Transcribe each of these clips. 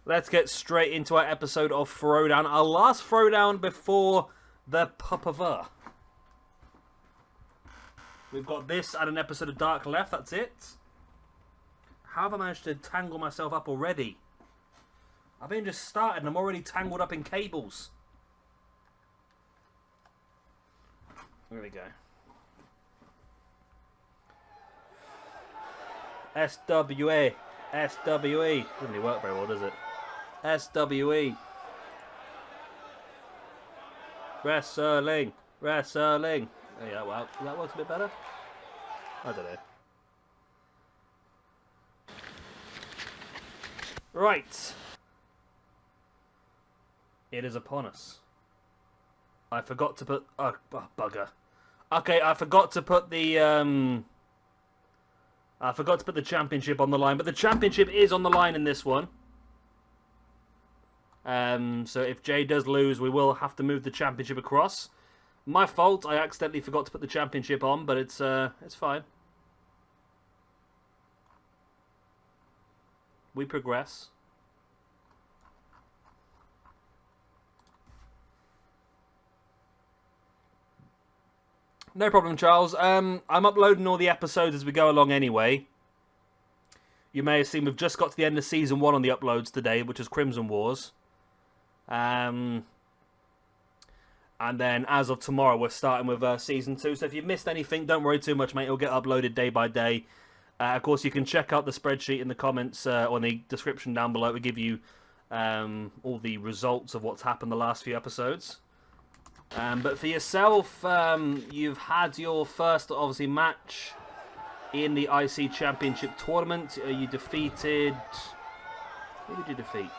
Let's get straight into our episode of Throwdown. Our last Throwdown before the Pupava. We've got this and an episode of Dark left, that's it. How have I managed to tangle myself up already? I've been just started and I'm already tangled up in cables. There we go. SWE. SWE. Doesn't really work very well, does it? SWE. Wrestling. Wrestling. Oh, yeah, well, that works a bit better. I don't know. Right. It is upon us. I forgot to put... Oh, bugger. Okay, I forgot to put the... I forgot to put the championship on the line, but the championship is on the line in this one. So if Jay does lose, we will have to move the championship across. My fault, I accidentally forgot to put the championship on, but it's fine. We progress. No problem, Charles. I'm uploading all the episodes as we go along anyway. You may have seen we've just got to the end of Season 1 on the uploads today, which is Crimson Wars. And then as of tomorrow, we're starting with Season 2. So if you've missed anything, don't worry too much, mate. It'll get uploaded day by day. Of course, you can check out the spreadsheet in the comments or in the description down below. We give you all the results of what's happened the last few episodes. But for yourself, you've had your first, obviously, match in the IC Championship Tournament. You defeated... Who did you defeat?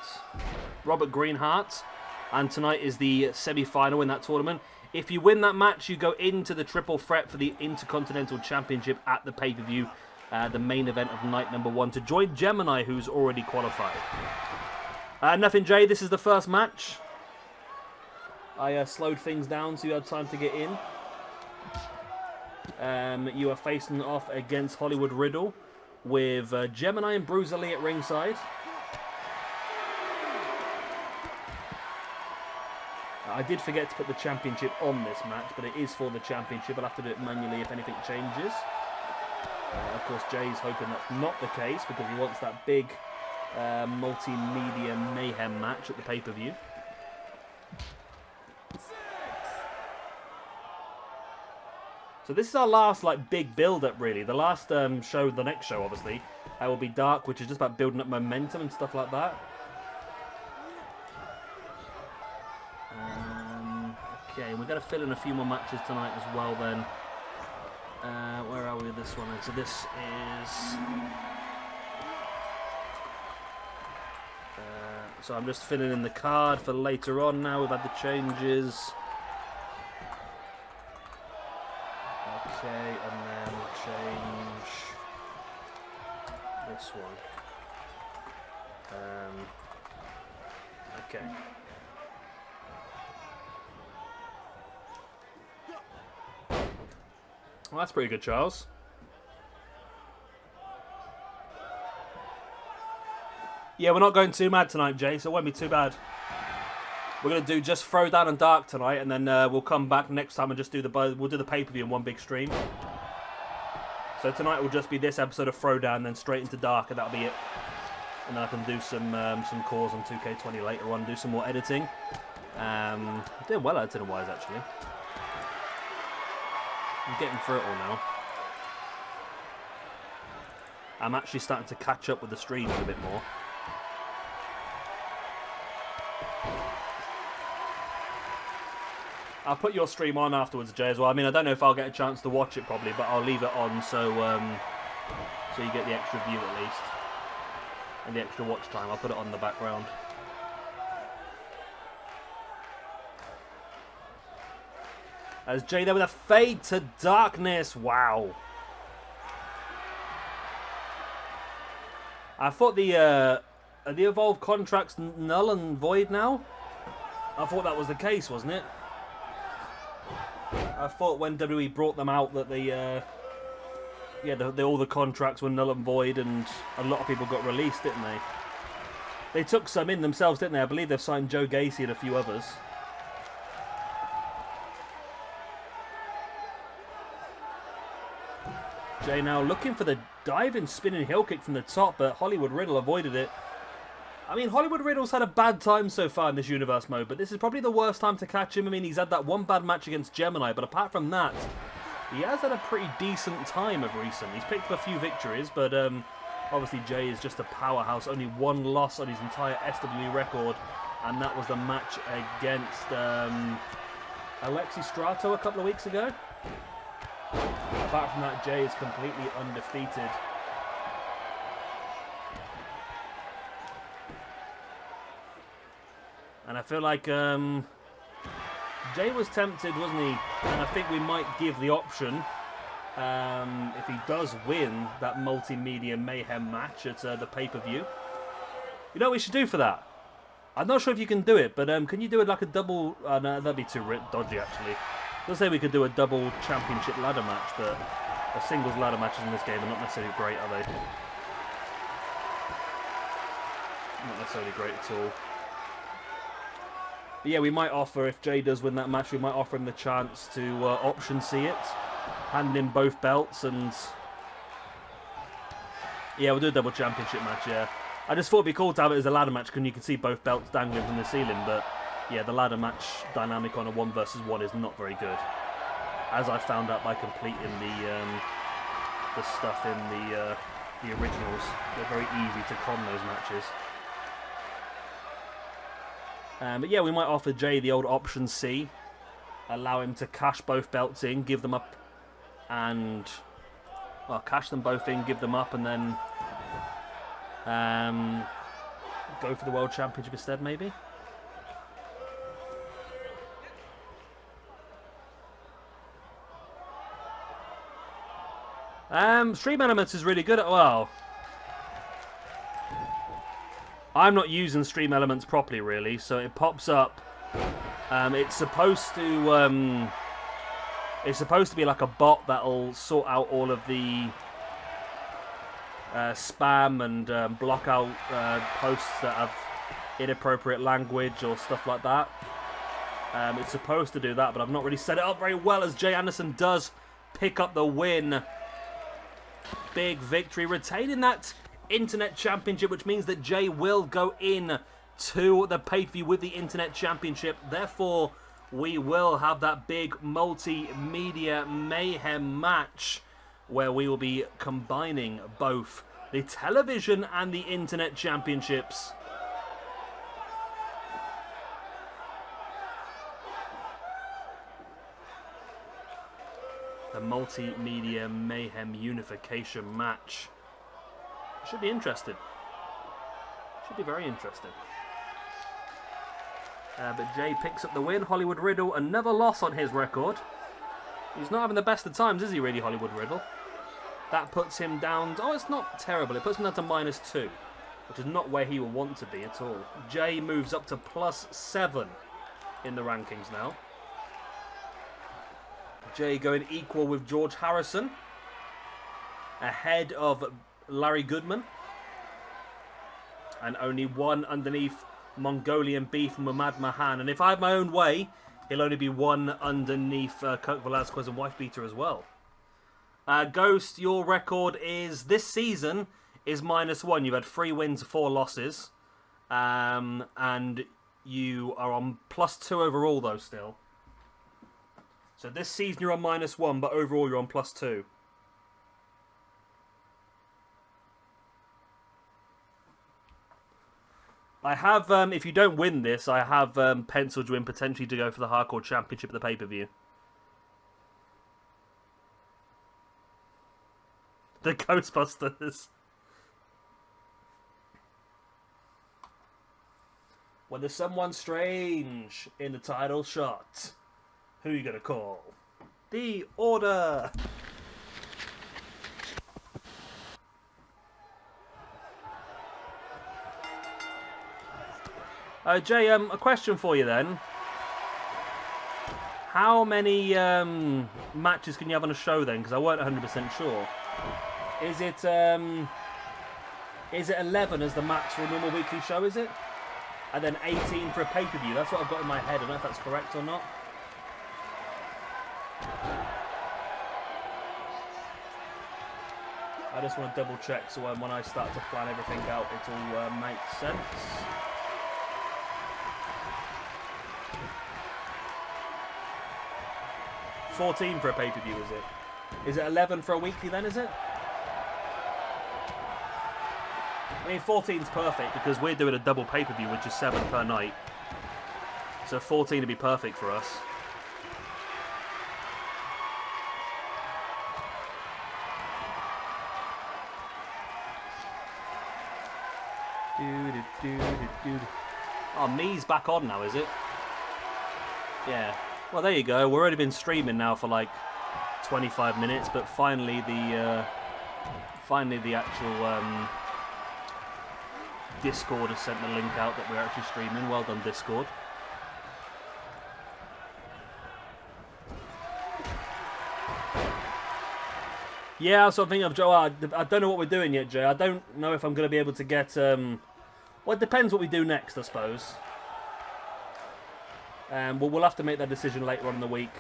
Robert Greenhart. And tonight is the semi-final in that tournament. If you win that match, you go into the triple threat for the Intercontinental Championship at the pay-per-view, the main event of night number 1, to join Gemini, who's already qualified. Nothing, Jay. This is the first match. I slowed things down so you had time to get in. You are facing off against Hollywood Riddle with Gemini and Bruiser Lee at ringside. I did forget to put the championship on this match, but it is for the championship. I'll have to do it manually if anything changes. Of course, Jay's hoping that's not the case because he wants that big multimedia mayhem match at the pay-per-view. So this is our last big build-up, really. The last show, the next show, obviously, will be Dark, which is just about building up momentum and stuff like that. Okay, we're going to fill in a few more matches tonight as well, then. Where are we with this one? So this is... so I'm just filling in the card for later on now. We've had the changes. Okay, and then change this one. Okay. Well, that's pretty good, Charles. Yeah, we're not going too mad tonight, Jay, so it won't be too bad. We're going to do just Throwdown and Dark tonight, and then we'll come back next time and just do we'll do the pay-per-view in one big stream. So tonight will just be this episode of Throwdown, then straight into Dark, and that'll be it. And then I can do some calls on 2K20 later on, do some more editing. I'm doing well editing-wise, actually. I'm getting through it all now. I'm actually starting to catch up with the streams a bit more. I'll put your stream on afterwards, Jay, as well. I mean, I don't know if I'll get a chance to watch it probably, but I'll leave it on so you get the extra view at least. And the extra watch time. I'll put it on in the background. As Jay there with a fade to darkness. Wow. I thought the Evolve contract's null and void now. I thought that was the case, wasn't it? I thought when WWE brought them out that all the contracts were null and void, and a lot of people got released, didn't they? They took some in themselves, didn't they? I believe they've signed Joe Gacy and a few others. Jay now looking for the diving, spinning heel kick from the top, but Hollywood Riddle avoided it. I mean, Hollywood Riddle's had a bad time so far in this universe mode, but this is probably the worst time to catch him. I mean, he's had that one bad match against Gemini, but apart from that, he has had a pretty decent time of recent. He's picked up a few victories, but obviously Jay is just a powerhouse. Only one loss on his entire SWE record, and that was the match against Alexi Strato a couple of weeks ago. Apart from that, Jay is completely undefeated. And I feel like Jay was tempted, wasn't he? And I think we might give the option, if he does win that Multimedia Mayhem match at the pay-per-view. You know what we should do for that? I'm not sure if you can do it, but can you do it like a double... no, that'd be too dodgy, actually. Let's say we could do a double championship ladder match, but a singles ladder matches in this game are not necessarily great, are they? Not necessarily great at all. But yeah, we might offer, if Jay does win that match, we might offer him the chance to option see it, hand him both belts, and yeah, we'll do a double championship match. Yeah, I just thought it'd be cool to have it as a ladder match, because you can see both belts dangling from the ceiling. But yeah, the ladder match dynamic on a 1 versus 1 is not very good, as I found out by completing the stuff in the originals. They're very easy to con those matches. But yeah, we might offer Jay the old option C, allow him to cash both belts in, give them up, and well, cash them both in, give them up, and then go for the World Championship instead, maybe. Stream Elements is really good at, well, I'm not using Stream Elements properly, really, so it pops up. It's supposed to be like a bot that'll sort out all of the spam and block out posts that have inappropriate language or stuff like that. It's supposed to do that, but I've not really set it up very well, as Jay Anderson does pick up the win. Big victory, retaining that Internet Championship, which means that Jay will go in to the pay-per-view with the Internet Championship. Therefore, we will have that big Multimedia Mayhem match where we will be combining both the television and the Internet Championships. The Multimedia Mayhem Unification match. Should be interesting. Should be very interesting. But Jay picks up the win. Hollywood Riddle, another loss on his record. He's not having the best of times, is he really, Hollywood Riddle? That puts him down... Oh, it's not terrible. It puts him down to -2, which is not where he will want to be at all. Jay moves up to +7 in the rankings now. Jay going equal with George Harrison, ahead of Larry Goodman, and only one underneath Mongolian Beef and Mamad Mahan. And if I have my own way, he'll only be one underneath Kirk Velasquez and Wife Beater as well. Ghost, your record is this season is -1. You've had 3 wins, 4 losses, and you are on +2 overall though still. So this season you're on -1, but overall you're on +2. I have, if you don't win this, I have penciled you in potentially to go for the Hardcore Championship at the pay-per-view. The Ghostbusters. When there's someone strange in the title shot, who are you going to call? The Order! Jay, a question for you then. How many matches can you have on a show then? Because I weren't 100% sure. Is Is it 11 as the max for a normal weekly show, is it? And then 18 for a pay-per-view. That's what I've got in my head. I don't know if that's correct or not. I just want to double check so when I start to plan everything out, it all makes sense. $14 for a pay-per-view, is it? Is it 11 for a weekly then, is it? I mean, 14's perfect because we're doing a double pay-per-view, which is 7 per night. So 14 would be perfect for us. Oh, me's back on now, is it? Yeah. Well, there you go. We've already been streaming now for like 25 minutes, but finally the actual Discord has sent the link out that we're actually streaming. Well done, Discord. Yeah, so I'm thinking of Joe. I don't know what we're doing yet, Jay. I don't know if I'm going to be able to get. Well, it depends what we do next, I suppose. We'll have to make that decision later on in the week.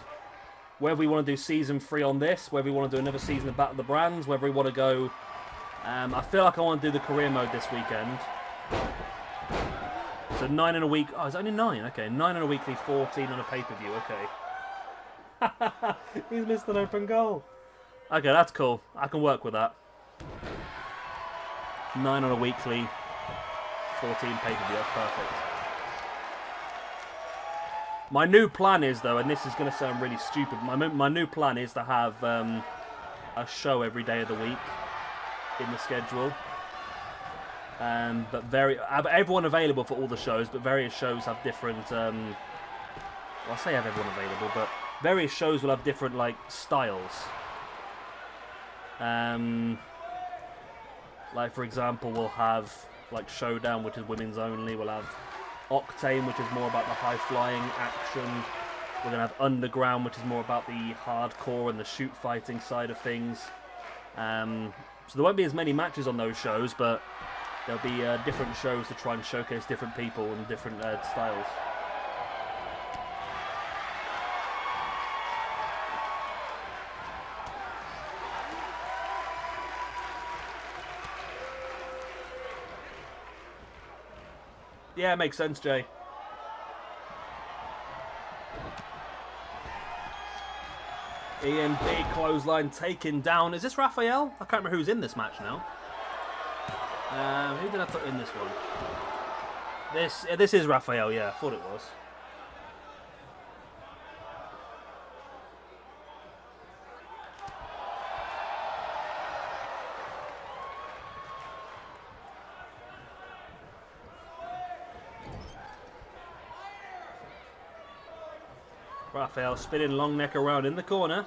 Whether we want to do season 3 on this, whether we want to do another season of Battle of the Brands, whether we want to go. I feel like I want to do the career mode this weekend. So 9 in a week. Oh, it's only 9. Okay, 9 in a weekly, 14 on a pay-per-view. Okay. He's missed an open goal. Okay, that's cool. I can work with that. 9 on a weekly, 14 pay-per-view. That's perfect. My new plan is, though, and this is going to sound really stupid, my new plan is to have a show every day of the week in the schedule. But everyone available for all the shows, but various shows have different. Well, I say have everyone available, but various shows will have different like styles. Like for example, we'll have like Showdown, which is women's only. We'll have Octane, which is more about the high flying action. We're gonna have Underground, which is more about the hardcore and the shoot fighting side of things. So there won't be as many matches on those shows, but there'll be different shows to try and showcase different people and different styles. Yeah, it makes sense, Jay. Ian, big clothesline taken down. Is this Raphael? I can't remember who's in this match now. Who did I put in this one? This is Raphael, yeah, I thought it was. Raphael spinning long neck around in the corner.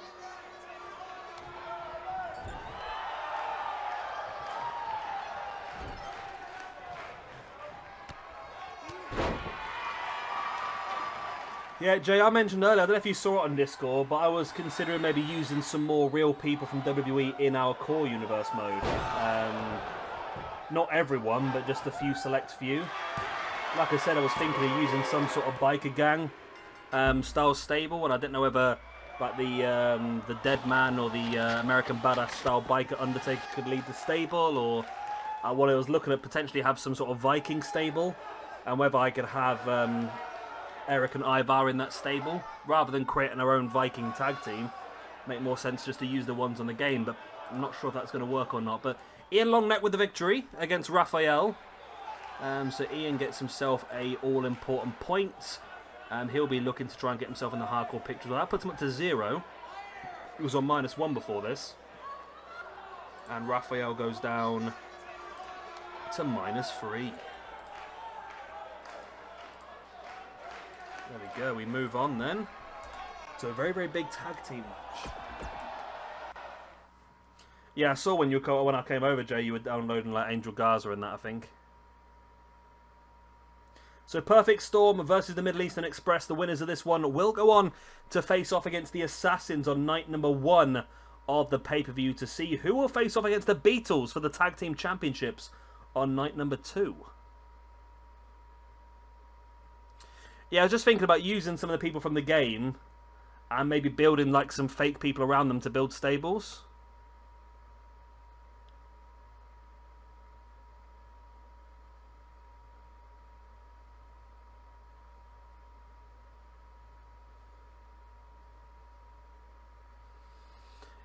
Yeah, Jay, I mentioned earlier, I don't know if you saw it on Discord, but I was considering maybe using some more real people from WWE in our core universe mode. Not everyone, but just a few select few. Like I said, I was thinking of using some sort of biker gang style stable, and I didn't know whether like the Dead Man or the American Badass style biker Undertaker could lead the stable, or what I was looking at potentially have some sort of Viking stable, and whether I could have Eric and Ivar in that stable rather than creating our own Viking tag team. Make more sense just to use the ones on the game, but I'm not sure if that's going to work or not. But Ian Longneck with the victory against Raphael. So Ian gets himself a all-important point. He'll be looking to try and get himself in the hardcore picture. Well, that puts him up to 0. He was on -1 before this. And Raphael goes down to -3. There we go. We move on then to a very, very big tag team match. Yeah, I saw when I came over, Jay, you were downloading like Angel Gaza and that, I think. So Perfect Storm versus the Middle Eastern Express. The winners of this one will go on to face off against the Assassins on night number 1 of the pay-per-view to see who will face off against the Beatles for the Tag Team Championships on night number 2. Yeah, I was just thinking about using some of the people from the game and maybe building like some fake people around them to build stables.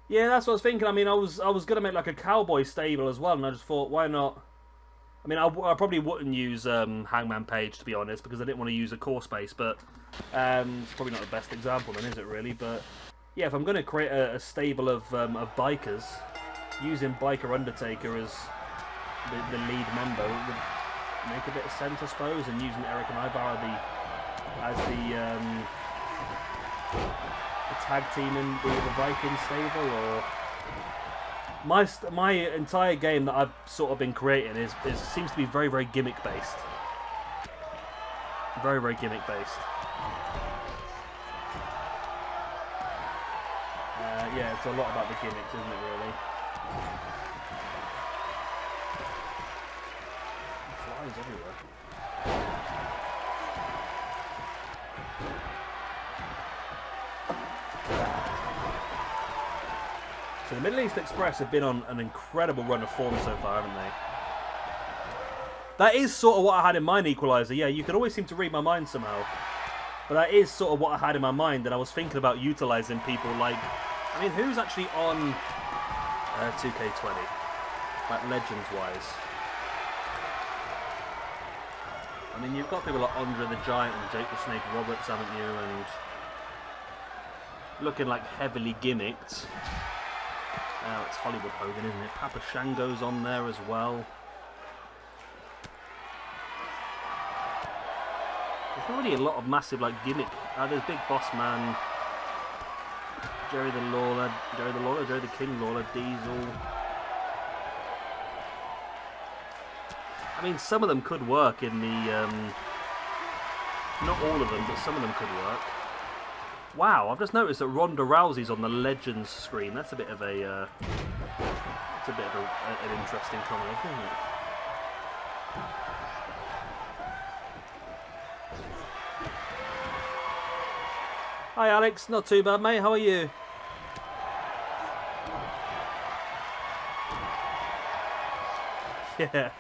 Yeah, that's what I was thinking. I mean, I was gonna make like a cowboy stable as well, and I just thought, why not? I mean, I probably wouldn't use Hangman Page, to be honest, because I didn't want to use a core space. But it's probably not the best example, then, is it really? But yeah, if I'm going to create a stable of bikers, using Biker Undertaker as the lead member would make a bit of sense, I suppose, and using Eric and Ivar as the tag team in the Viking stable, or my entire game that I've sort of been creating is seems to be very, very gimmick based. Very, very gimmick based. Yeah, it's a lot about the gimmicks, isn't it, really? Flies everywhere. So the Middle East Express have been on an incredible run of form so far, haven't they? That is sort of what I had in mind, Equalizer. Yeah, you can always seem to read my mind somehow. But that is sort of what I had in my mind, and I was thinking about utilising people like... I mean, who's actually on 2K20? Like, legends-wise. I mean, you've got people like Andre the Giant and Jake the Snake Roberts, haven't you? And looking like heavily gimmicked. Oh, it's Hollywood Hogan, isn't it? Papa Shango's on there as well. There's not really a lot of massive, like, gimmick. There's Big Boss Man, Jerry the King Lawler, Diesel. I mean, some of them could work in the, not all of them, but some of them could work. Wow, I've just noticed that Ronda Rousey's on the Legends screen. That's a bit of a, an interesting comment, isn't it? Hi Alex, not too bad mate, how are you? Yeah.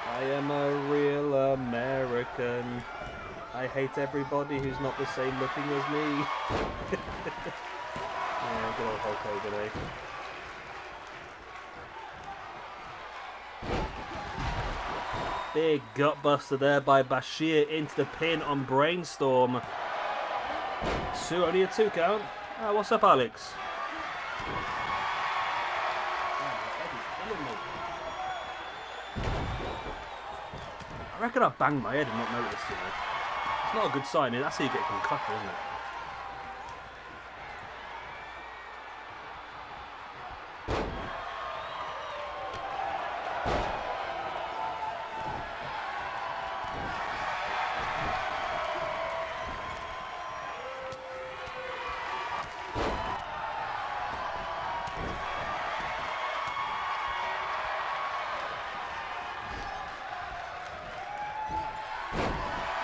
I am a real American. I hate everybody who's not the same looking as me. Yeah, good old Hulk Hogan, eh? Big gutbuster there by Bashir into the pin on Brainstorm. Only a 2 count. What's up, Alex? I reckon I banged my head and not noticed, you know. It's not a good sign. That's how you get concussed, isn't it?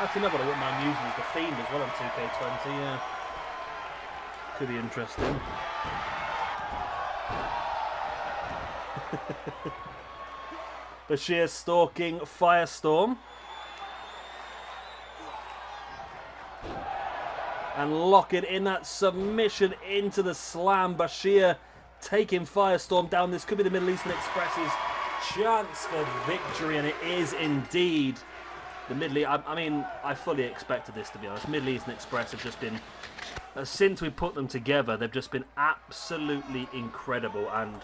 Actually, no, but I wouldn't mind using as the Fiend as well on 2K20, yeah. Could be interesting. Bashir stalking Firestorm. And locking in that submission into the slam. Bashir taking Firestorm down. This could be the Middle Eastern Express's chance for victory, and it is indeed. The Middle East, I mean, I fully expected this, to be honest. Middle Eastern Express have just been, since we put them together, they've just been absolutely incredible, and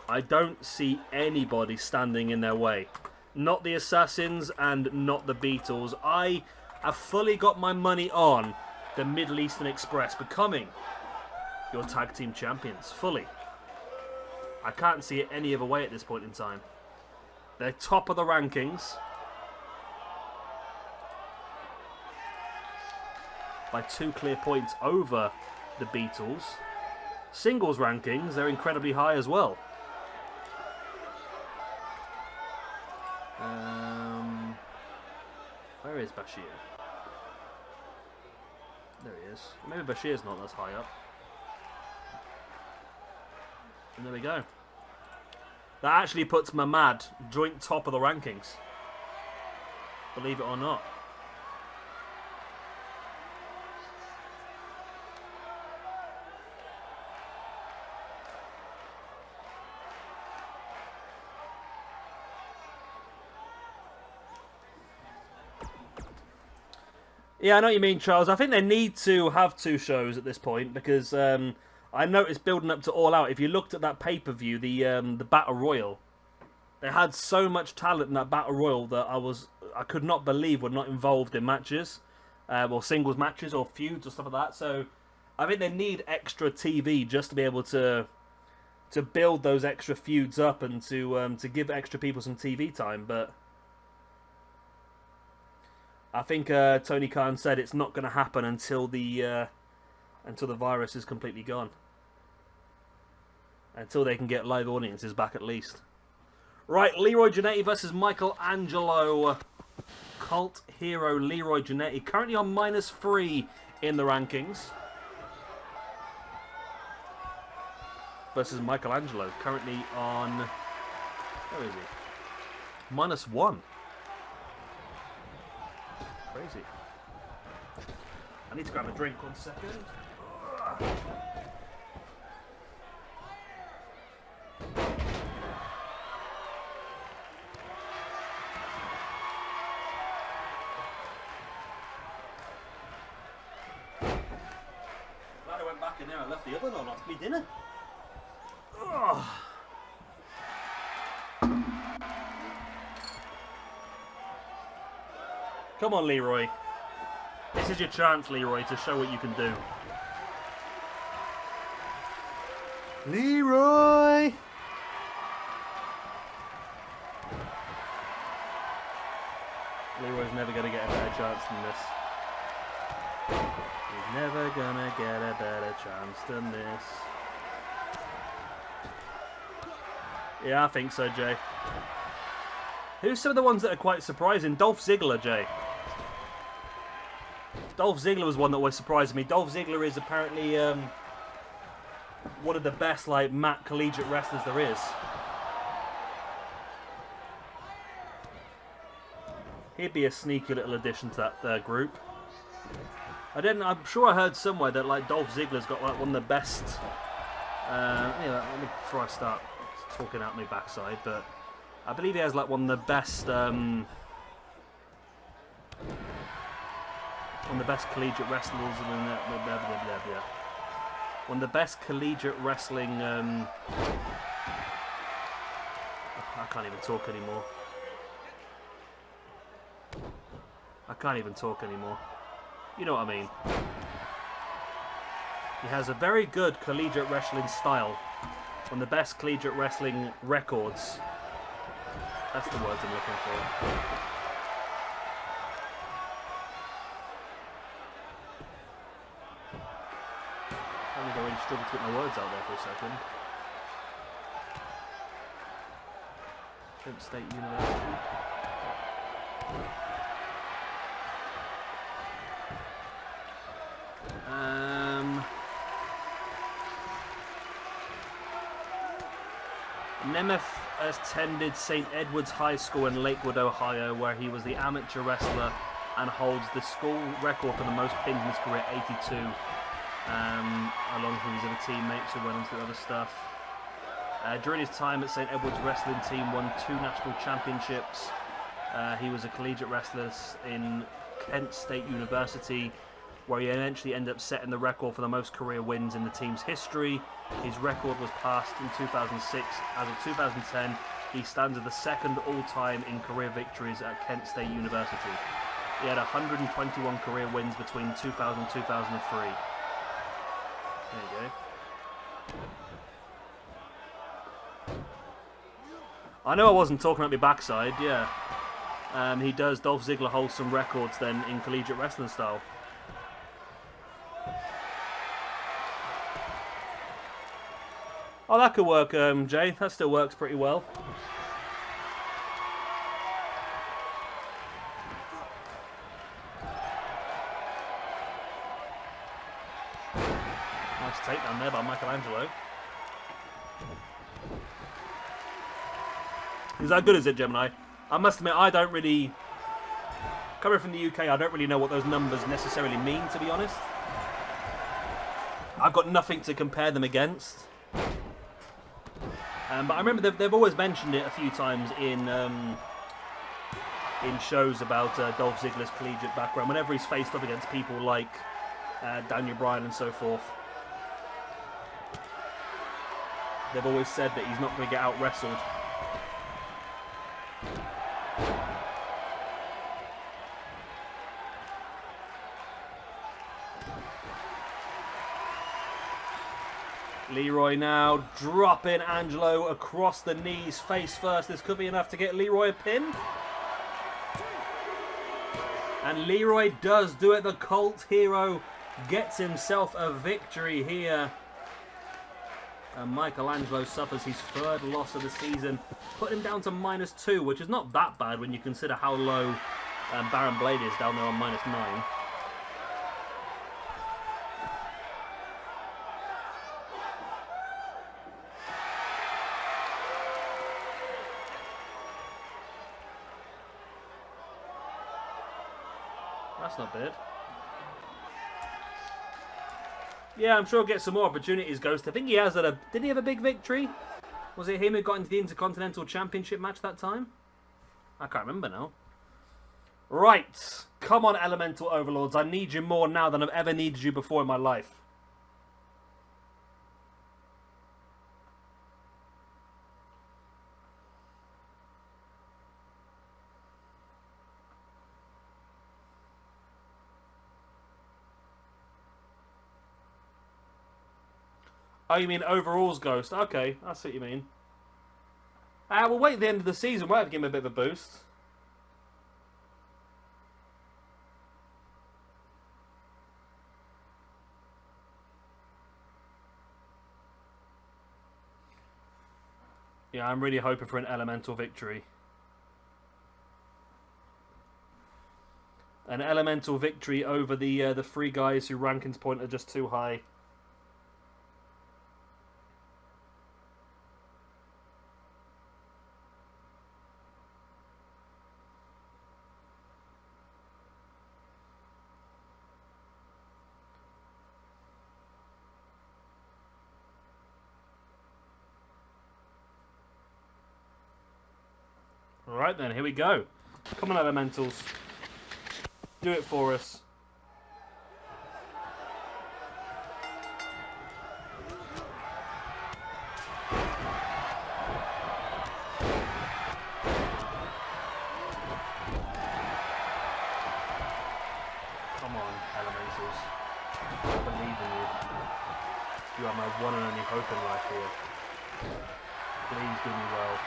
I don't see anybody standing in their way. Not the Assassins and not the Beatles. I have fully got my money on the Middle Eastern Express becoming your tag team champions, fully. I can't see it any other way at this point in time. They're top of the rankings. By 2 clear points over the Beatles. Singles rankings, they're incredibly high as well. Where is Bashir? There he is. Maybe Bashir's not as high up. And there we go. That actually puts Mamad joint top of the rankings. Believe it or not. Yeah, I know what you mean, Charles. I think they need to have 2 shows at this point because I noticed building up to All Out. If you looked at that pay-per-view, the Battle Royal, they had so much talent in that Battle Royal that I could not believe were not involved in matches, or singles matches, or feuds, or stuff like that. So I think they need extra TV just to be able to build those extra feuds up and to give extra people some TV time, but. I think Tony Khan said it's not going to happen until the virus is completely gone. Until they can get live audiences back at least. Right, Leroy Janetti versus Michelangelo. Cult hero Leroy Janetti. Currently on -3 in the rankings. Versus Michelangelo. Currently on... Where is he? -1. Crazy. I need to grab a drink 1 second. Glad I went back in there and left the oven on after me dinner. Ugh. Come on, Leroy. This is your chance, Leroy, to show what you can do. Leroy! Leroy's never going to get a better chance than this. He's never going to get a better chance than this. Yeah, I think so, Jay. Who's some of the ones that are quite surprising? Dolph Ziggler, Jay. Dolph Ziggler was one that always surprised me. Dolph Ziggler is apparently one of the best mat collegiate wrestlers there is. He'd be a sneaky little addition to that group. I'm sure I heard somewhere that Dolph Ziggler's got one of the best. Before I start talking out my backside, but I believe he has one of the best. One of the best collegiate wrestlers in one of the best collegiate wrestling. I can't even talk anymore. You know what I mean. He has a very good collegiate wrestling style. One of the best collegiate wrestling records. That's the words I'm looking for. I really struggled to get my words out there for a second. Kent State University. Nemeth attended St. Edward's High School in Lakewood, Ohio, where he was the amateur wrestler and holds the school record for the most pins in his career, 82. Along with his other teammates who went on to the other stuff. During his time at St. Edward's wrestling team, won 2 national championships. He was a collegiate wrestler in Kent State University, where he eventually ended up setting the record for the most career wins in the team's history. His record was passed in 2006. As of 2010, he stands at the 2nd all-time in career victories at Kent State University. He had 121 career wins between 2000 and 2003. There you go. I know I wasn't talking about my backside, yeah. Dolph Ziggler holds some records then in collegiate wrestling style. Oh, that could work, Jay. That still works pretty well. Nice takedown there by Michelangelo. Is that good, is it, Gemini? I must admit, I don't really... Coming from the UK, I don't really know what those numbers necessarily mean, to be honest. I've got nothing to compare them against. But I remember they've always mentioned it a few times in shows about Dolph Ziggler's collegiate background, whenever he's faced up against people like Daniel Bryan and so forth. They've always said that he's not going to get out-wrestled. Leroy now dropping Angelo across the knees, face first. This could be enough to get Leroy a pin. And Leroy does do it. The cult hero gets himself a victory here. And Michelangelo suffers his third loss of the season, putting him down to -2, which is not that bad when you consider how low Baron Blade is down there on -9. That's not bad. Yeah, I'm sure he'll get some more opportunities, Ghost. I think he has did he have a big victory? Was it him who got into the Intercontinental Championship match that time? I can't remember now. Right. Come on, Elemental Overlords. I need you more now than I've ever needed you before in my life. Oh, you mean overalls, Ghost? Okay, I see what you mean. We'll wait at the end of the season. We'll have to give him a bit of a boost. Yeah, I'm really hoping for an elemental victory. An elemental victory over the three guys who rankings point are just too high. Alright then, here we go. Come on, Elementals. Do it for us. Come on, Elementals. I believe in you. You are my one and only hope in life here. Please do me well.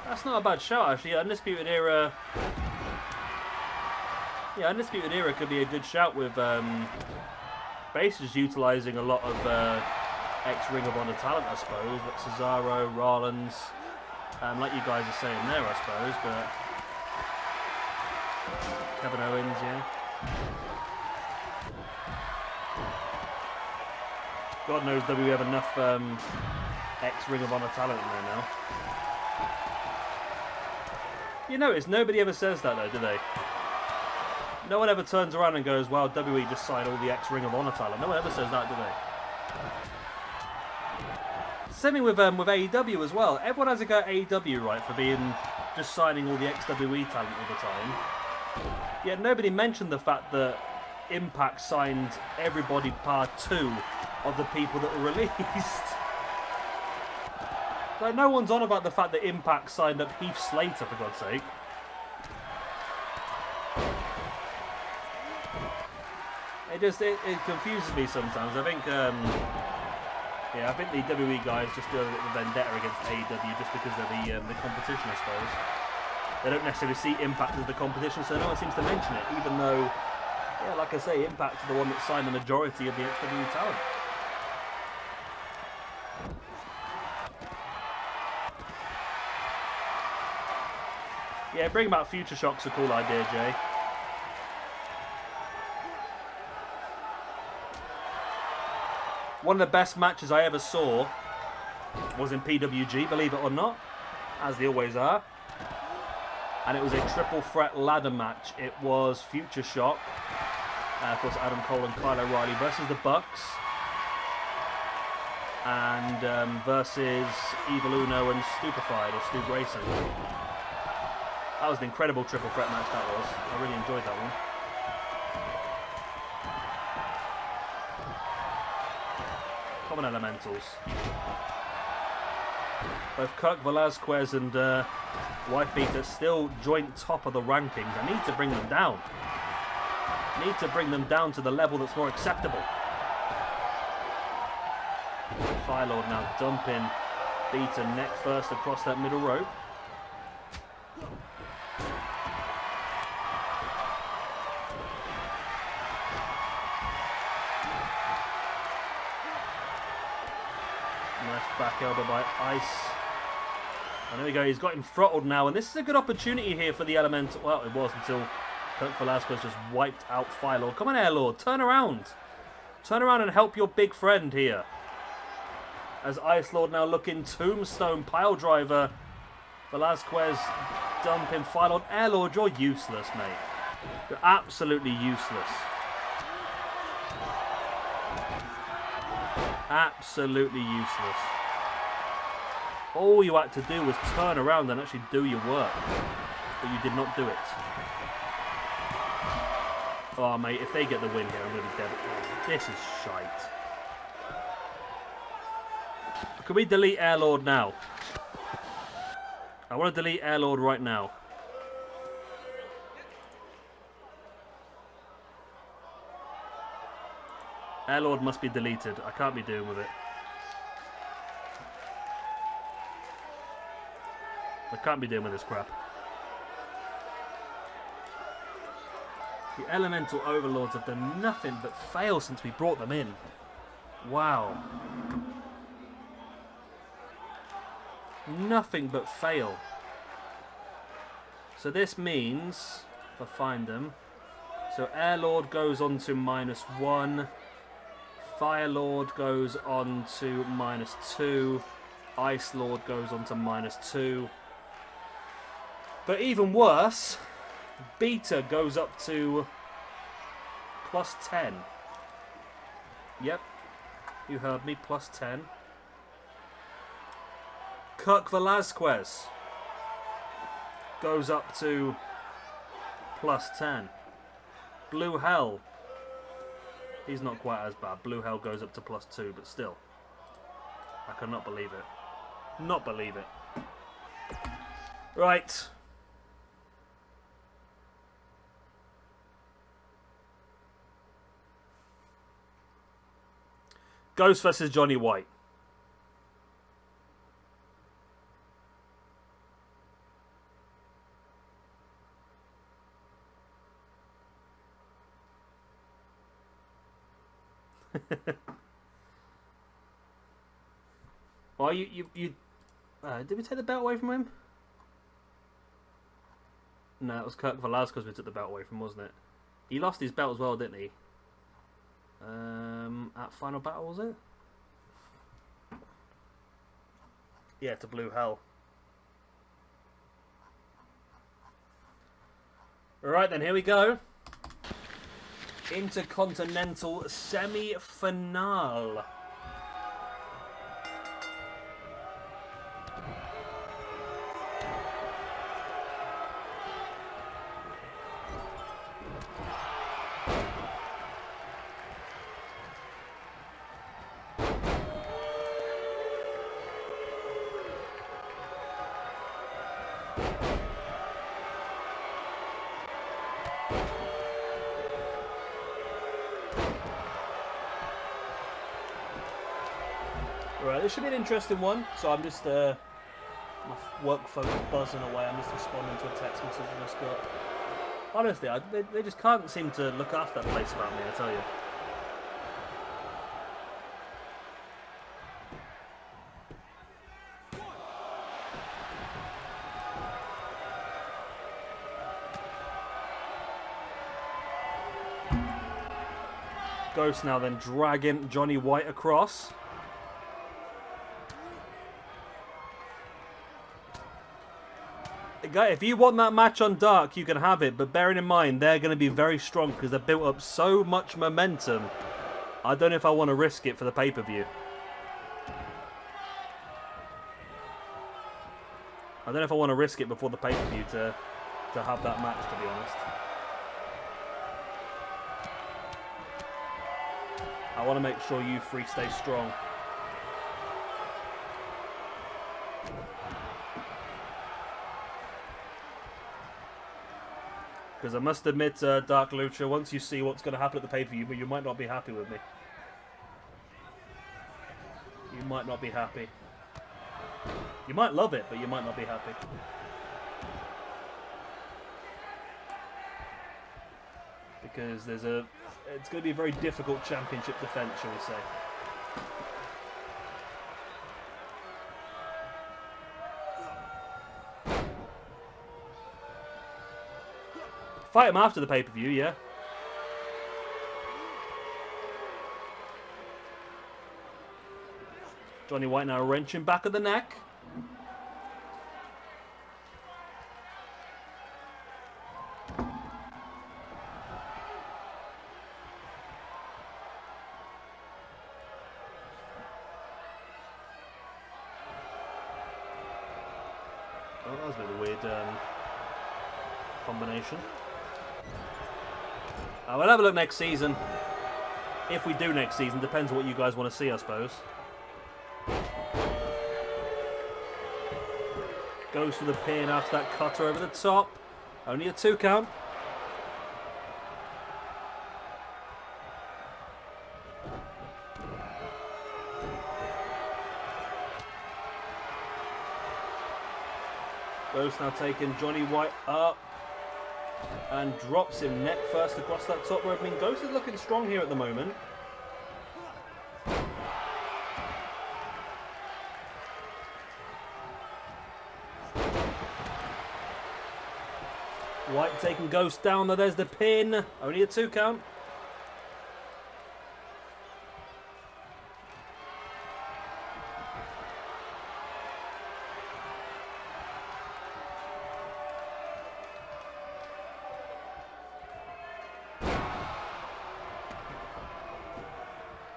That's not a bad shout, actually. Undisputed Era. Yeah, Undisputed Era could be a good shout with basically just utilising a lot of ex-Ring of Honor talent, I suppose. Like Cesaro, Rollins, like you guys are saying there, I suppose. But Kevin Owens, yeah. God knows WWE have enough ex-Ring of Honor talent in there now. You notice nobody ever says that though, do they? No one ever turns around and goes, well, WWE just signed all the ex-Ring of Honor talent. No one ever says that, do they? Same thing with AEW as well. Everyone has a go at AEW, right, for being just signing all the ex-WWE talent all the time. Yet nobody mentioned the fact that Impact signed everybody part 2 of the people that were released. Like, no one's on about the fact that Impact signed up Heath Slater, for God's sake. It confuses me sometimes. I think, yeah, I think the WWE guys just do a bit of a vendetta against AEW just because of the competition, I suppose. They don't necessarily see Impact as the competition, so no one seems to mention it, even though, yeah, like I say, Impact is the one that signed the majority of the XW talent. Yeah, bringing back Future Shock's a cool idea, Jay. One of the best matches I ever saw was in PWG, believe it or not, as they always are. And it was a triple threat ladder match. It was Future Shock, of course Adam Cole and Kyle O'Reilly versus the Bucks, and versus Evil Uno and Stupefied, or Stu Grayson. That was an incredible triple threat match, that was. I really enjoyed that one. Common Elementals. Both Kirk Velasquez and Wife Beater still joint top of the rankings. I need to bring them down. I need to bring them down to the level that's more acceptable. Fire Lord now dumping Beater neck first across that middle rope. Nice back elbow by Ice. And there we go, he's got him throttled now, and this is a good opportunity here for the Elemental. Well, it was until Kirk Velasquez just wiped out Fire Lord. Come on, Air Lord, turn around. Turn around and help your big friend here. As Ice Lord now looking tombstone pile driver. Velasquez dumping Fire Lord. Air Lord, you're useless, mate. You're absolutely useless. Absolutely useless. All you had to do was turn around and actually do your work. But you did not do it. Oh, mate, if they get the win here, I'm going to be devastated. This is shite. Can we delete Air Lord now? I want to delete Air Lord right now. Air Lord must be deleted. I can't be doing with it. I can't be dealing with this crap. The Elemental Overlords have done nothing but fail since we brought them in. Wow. Nothing but fail. So this means, if I find them, so Air Lord goes on to -1. Fire Lord goes on to -2. Ice Lord goes on to -2. But even worse, Beta goes up to +10. Yep, you heard me, +10. Kirk Velasquez goes up to +10. Blue Hell, he's not quite as bad. Blue Hell goes up to +2, but still, I cannot believe it. Not believe it. Right. Ghost versus Johnny White. Well, you did we take the belt away from him? No, it was Kirk Velasquez we took the belt away from, wasn't it? He lost his belt as well, didn't he? At Final Battle, was it? Yeah, to Blue Hell. Alright then, here we go. Intercontinental semi-finale. Right, this should be an interesting one. So I'm just, my work phone is buzzing away. I'm just responding to a text message I just got. Honestly, they just can't seem to look after that place about me, I tell you. Ghost now then dragging Johnny White across. If you want that match on Dark, you can have it, but bearing in mind they're going to be very strong because they've built up so much momentum. I don't know if I want to risk it for the pay-per-view. I don't know if I want to risk it before the pay-per-view to have that match, to be honest. I want to make sure you three stay strong. Because I must admit, Dark Lucha, once you see what's going to happen at the pay-per-view, you might not be happy with me. You might not be happy. You might love it, but you might not be happy. Because it's going to be a very difficult championship defense, shall we say. Fight him after the pay-per-view, yeah. Johnny White now wrenching back at the neck. Oh, that was a bit of a weird combination. We'll have a look next season. If we do next season, depends on what you guys want to see, I suppose. Goes for the pin after that cutter over the top. Only a 2 count. Ghost now taking Johnny White up. And drops him neck first across that top rope. I mean, Ghost is looking strong here at the moment. White taking Ghost down. Now there's the pin. Only a 2 count.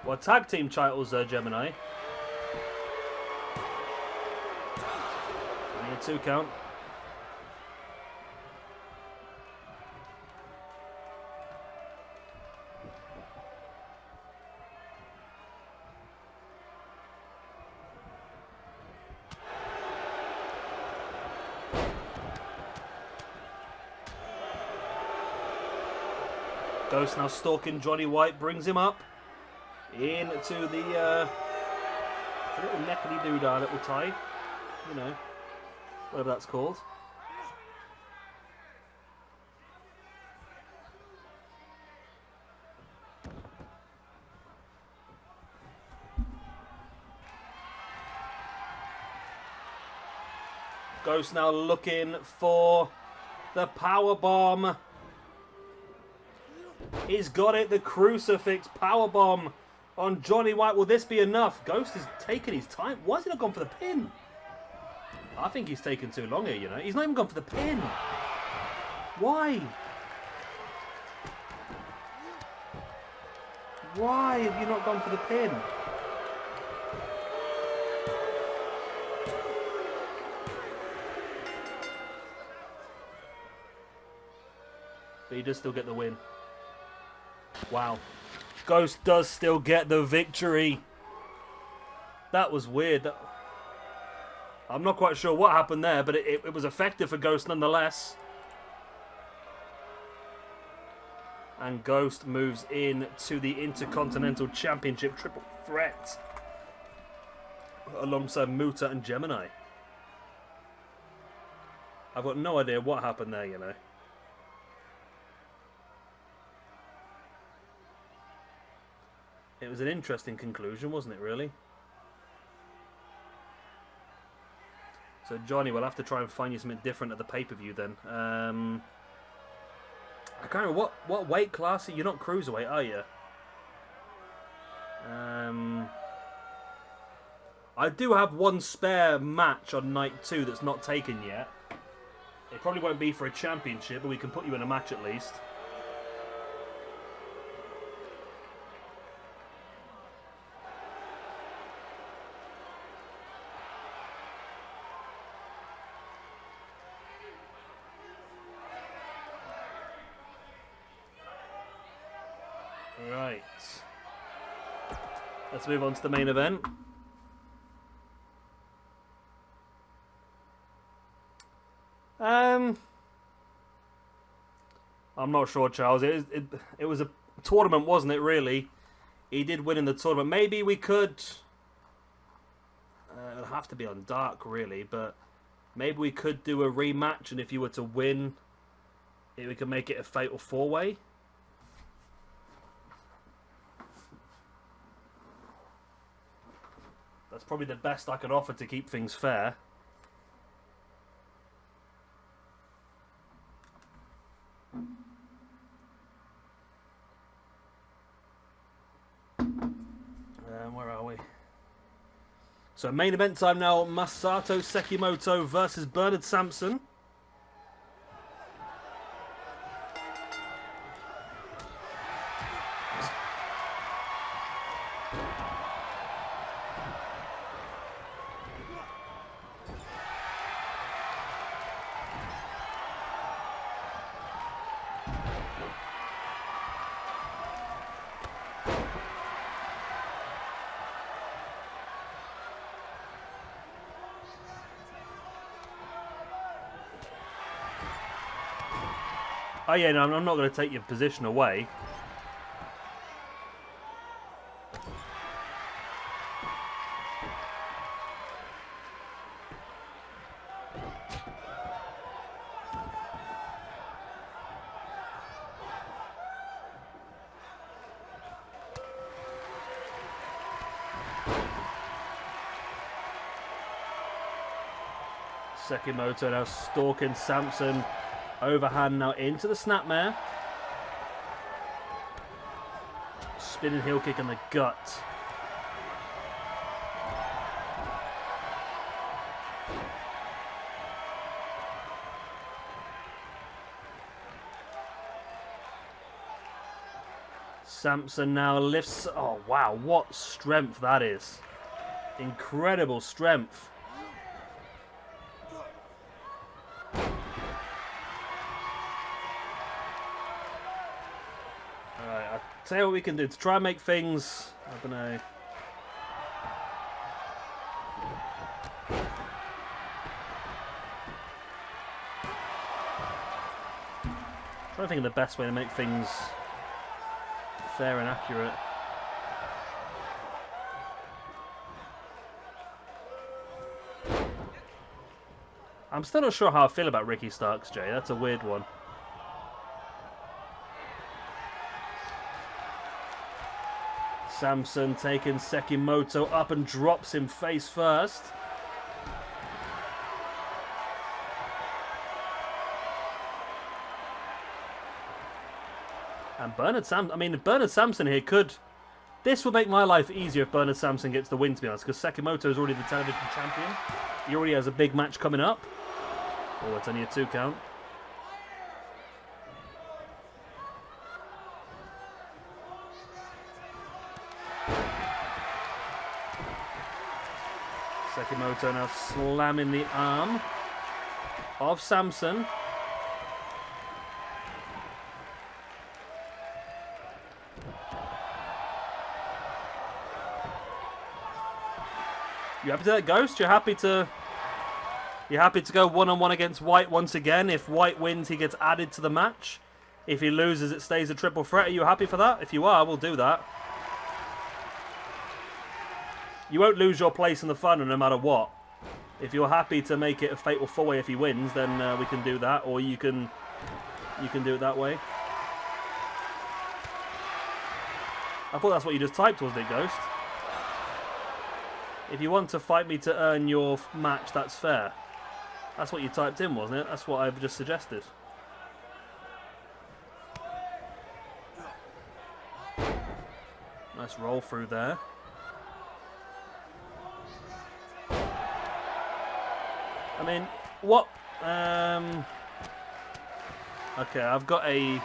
Well, tag team titles, Gemini. Only a 2 count. Ghost now stalking Johnny White, brings him up. Into the little neckety doodah, little tie, you know, whatever that's called. Ghost now looking for the power bomb. He's got it, the crucifix power bomb. On Johnny White, will this be enough? Ghost is taking his time. Why has he not gone for the pin? I think he's taken too long here, you know. He's not even gone for the pin. Why? Why have you not gone for the pin? But he does still get the win. Wow. Ghost does still get the victory. That was weird. I'm not quite sure what happened there, but it was effective for Ghost nonetheless. And Ghost moves in to the Intercontinental Championship triple threat alongside Muta and Gemini. I've got no idea what happened there, you know. It was an interesting conclusion, wasn't it, really? So, Johnny, we'll have to try and find you something different at the pay-per-view then. I can't remember, what weight class are you? You're not cruiserweight, are you? I do have one spare match on night 2 that's not taken yet. It probably won't be for a championship, but we can put you in a match at least. Right. Let's move on to the main event. I'm not sure, Charles. It was a tournament, wasn't it, really? He did win in the tournament. Maybe we could... it'll have to be on dark, really, but maybe we could do a rematch, and if you were to win, we could make it a fatal 4-way. That's probably the best I could offer to keep things fair. Where are we? So main event time now. Masato Sekimoto versus Bernard Sampson. Oh yeah, no, I'm not going to take your position away. Sekimoto now stalking Sampson. Overhand now into the snapmare. Spinning heel kick in the gut. Sampson now lifts. Oh wow, what strength that is. Incredible strength. Tell you what we can do to try and make things, I don't know. I'm trying to think of the best way to make things fair and accurate. I'm still not sure how I feel about Ricky Starks, Jay. That's a weird one. Sampson taking Sekimoto up and drops him face first. And Bernard Sampson here could... This would make my life easier if Bernard Sampson gets the win, to be honest, because Sekimoto is already the television champion. He already has a big match coming up. Oh, it's only a 2 count. Sekimoto now slamming the arm of Sampson. You happy to that, Ghost? You're happy to go one-on-one against White once again? If White wins, he gets added to the match. If he loses, it stays a triple threat. Are you happy for that? If you are, we'll do that. You won't lose your place in the final no matter what. If you're happy to make it a fatal 4-way if he wins, then we can do that, or you can do it that way. I thought that's what you just typed, wasn't it, Ghost? If you want to fight me to earn your match, that's fair. That's what you typed in, wasn't it? That's what I've just suggested. Nice roll through there. I mean, what? Okay, I've got an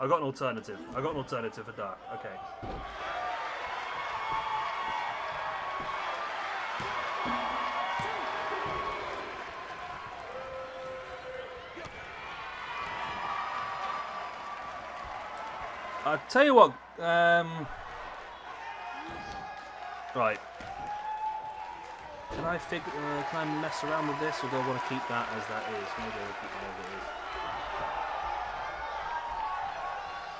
alternative. I've got an alternative for Dark. Okay. I'll tell you what. Right. Can I mess around with this, or do I want to keep that as that is? Maybe I'll keep that as it is.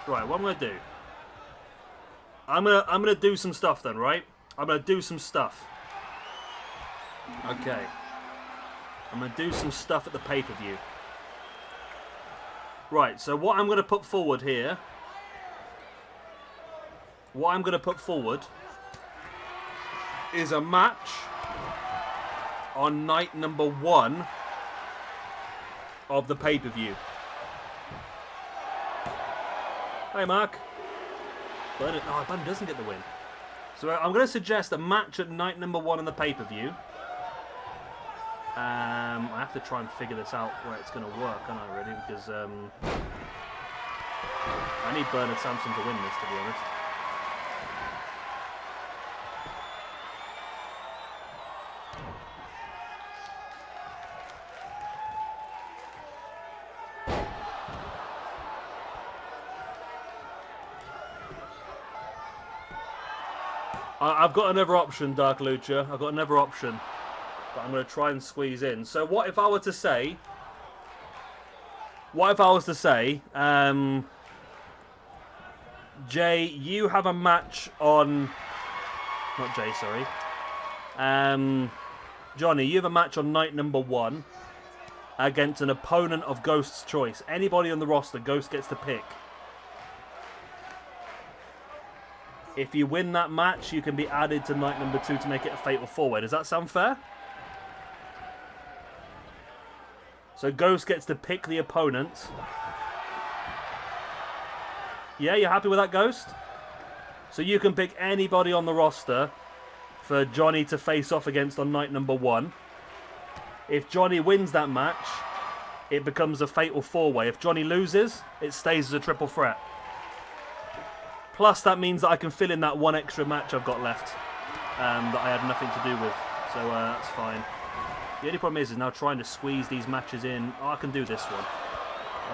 Right, what I'm gonna do? I'm gonna do some stuff then, right? I'm gonna do some stuff. Okay. I'm gonna do some stuff at the pay-per-view. Right, so what I'm gonna put forward here. What I'm gonna put forward is a match on night number 1 of the pay-per-view. Hey, Mark. Bernard doesn't get the win. So I'm going to suggest a match at night number 1 on the pay-per-view. I have to try and figure this out where it's going to work, aren't I, really? Because I need Bernard Sampson to win this, to be honest. I've got another option, Dark Lucha. I've got another option that I'm going to try and squeeze in. So what if I were to say... Jay, you have a match on... Not Jay, sorry. Johnny, you have a match on night number 1 against an opponent of Ghost's choice. Anybody on the roster, Ghost gets to pick. If you win that match, you can be added to night number 2 to make it a fatal 4-way. Does that sound fair? So Ghost gets to pick the opponent. Yeah, you happy with that, Ghost? So you can pick anybody on the roster for Johnny to face off against on night number 1. If Johnny wins that match, it becomes a fatal 4-way. If Johnny loses, it stays as a triple threat. Plus, that means that I can fill in that one extra match I've got left that I had nothing to do with. So that's fine. The only problem is now trying to squeeze these matches in. Oh, I can do this one.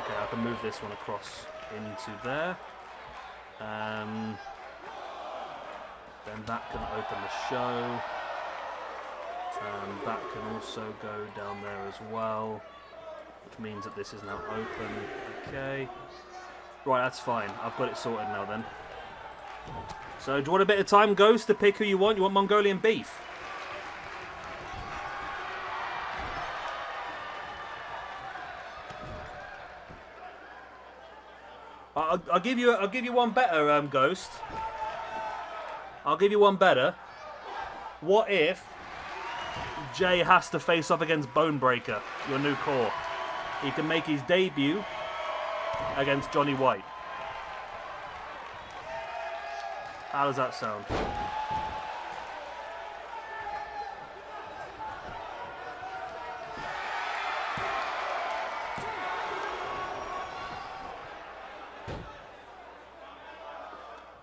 Okay, I can move this one across into there. Then that can open the show. That can also go down there as well, which means that this is now open. Okay. Right, that's fine. I've got it sorted now then. So, do you want a bit of time, Ghost, to pick who you want? You want Mongolian beef? I'll give you one better, Ghost. I'll give you one better. What if Jay has to face off against Bonebreaker, your new core? He can make his debut against Johnny White. How does that sound?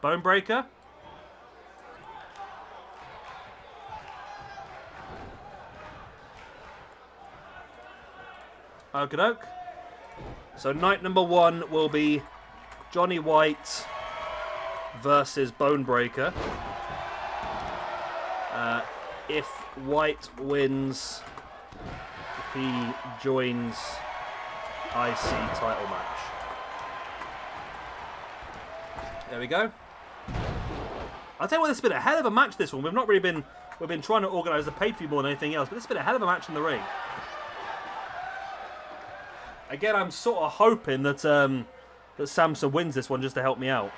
Bonebreaker? Okie doke. So night number 1 will be Johnny White versus Bonebreaker. If White wins, he joins IC title match. There we go. I'll tell you what, this has been a hell of a match, this one. We've been trying to organise the pay-per-view more than anything else, but this has been a hell of a match in the ring. Again, I'm sort of hoping that that Sampson wins this one just to help me out.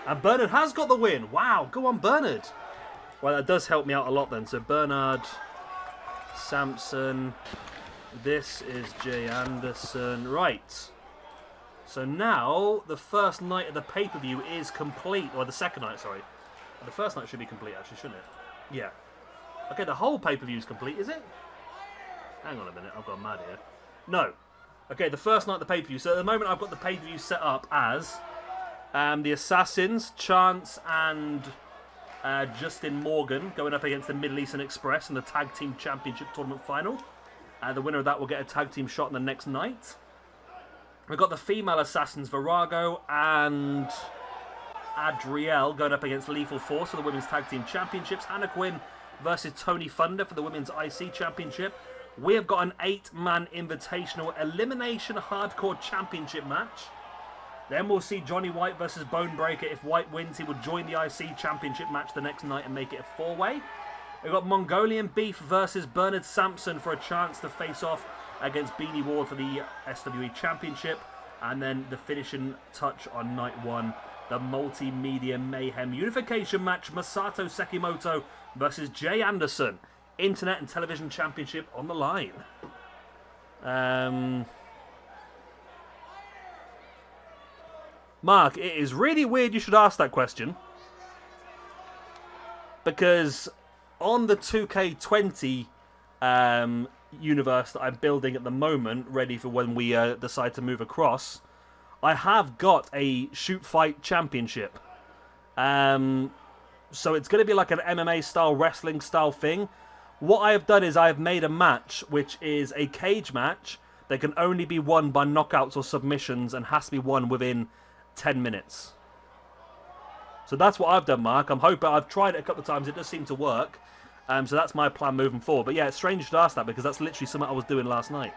And Bernard has got the win. Wow, go on, Bernard. Well, that does help me out a lot then. So Bernard, Sampson. This is Jay Anderson. Right. So now the first night of the pay-per-view is complete. Or the second night, sorry. The first night should be complete, actually, shouldn't it? Yeah. Okay, the whole pay-per-view is complete, is it? Hang on a minute, I've gone mad here. No. Okay, the first night of the pay-per-view. So at the moment I've got the pay-per-view set up as the Assassins, Chance and Justin Morgan going up against the Middle Eastern Express in the Tag Team Championship Tournament Final. The winner of that will get a tag team shot in the next night. We've got the female Assassins, Virago and Adrielle going up against Lethal Force for the Women's Tag Team Championships. Hannah Quinn versus Tony Thunder for the Women's IC Championship. We have got an 8-man invitational elimination hardcore championship match. Then we'll see Johnny White versus Bone Breaker. If White wins, he will join the IC Championship match the next night and make it a 4-way. We've got Mongolian Beef versus Bernard Sampson for a chance to face off against Beanie Ward for the SWE Championship. And then the finishing touch on night 1, the Multimedia Mayhem Unification match, Masato Sekimoto versus Jay Anderson. Internet and Television Championship on the line. Mark, it is really weird you should ask that question. Because on the 2K20 universe that I'm building at the moment, ready for when we decide to move across, I have got a shoot fight championship. So it's going to be like an MMA style, wrestling style thing. What I have done is I have made a match which is a cage match that can only be won by knockouts or submissions and has to be won within 10 minutes. So that's what I've done, Mark. I'm hoping, I've tried it a couple of times, it does seem to work. So that's my plan moving forward. But yeah, it's strange to ask that because that's literally something I was doing last night.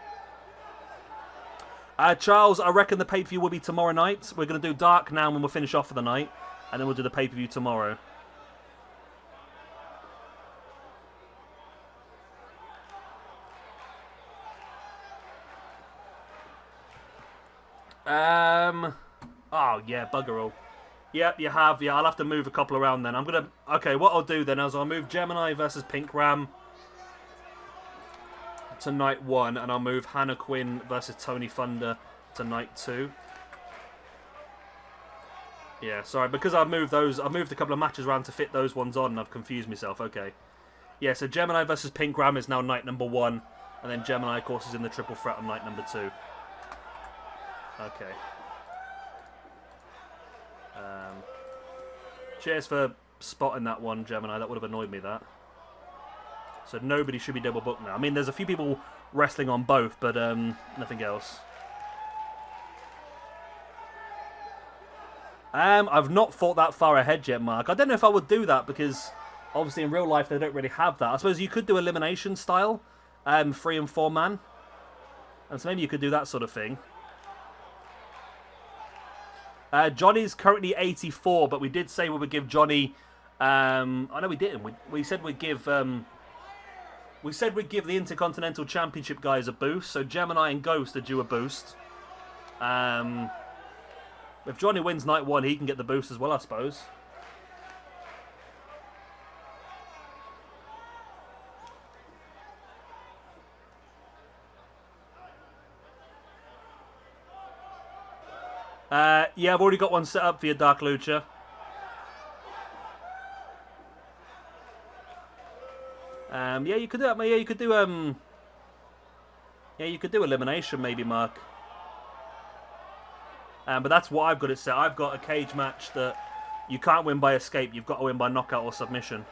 Charles, I reckon the pay-per-view will be tomorrow night. We're going to do Dark now when we'll finish off for the night. And then we'll do the pay-per-view tomorrow. Oh, yeah, bugger all. Yep, you have. Yeah, I'll have to move a couple around then. Okay, what I'll do then is I'll move Gemini versus Pink Ram to night 1, and I'll move Hannah Quinn versus Tony Thunder to night 2. Yeah, sorry, because I've moved a couple of matches around to fit those ones on, and I've confused myself. Okay. Yeah, so Gemini versus Pink Ram is now night number 1, and then Gemini, of course, is in the triple threat on night number 2. Okay. Cheers for spotting that one, Gemini. That would have annoyed me, that. So nobody should be double booked now. I mean, there's a few people wrestling on both, but nothing else. I've not thought that far ahead yet, Mark. I don't know if I would do that because obviously in real life they don't really have that. I suppose you could do elimination style, 3 and 4 man. And so maybe you could do that sort of thing. Johnny's currently 84, but we did say we would give Johnny. I know we didn't. We said we'd give. We said we'd give the Intercontinental Championship guys a boost. So Gemini and Ghost are due a boost. If Johnny wins night 1, he can get the boost as well, I suppose. Yeah, I've already got one set up for you, Dark Lucha. Yeah, you could do that. Yeah, you could do yeah, you could do elimination, maybe, Mark. But that's what I've got it set. I've got a cage match that you can't win by escape. You've got to win by knockout or submission.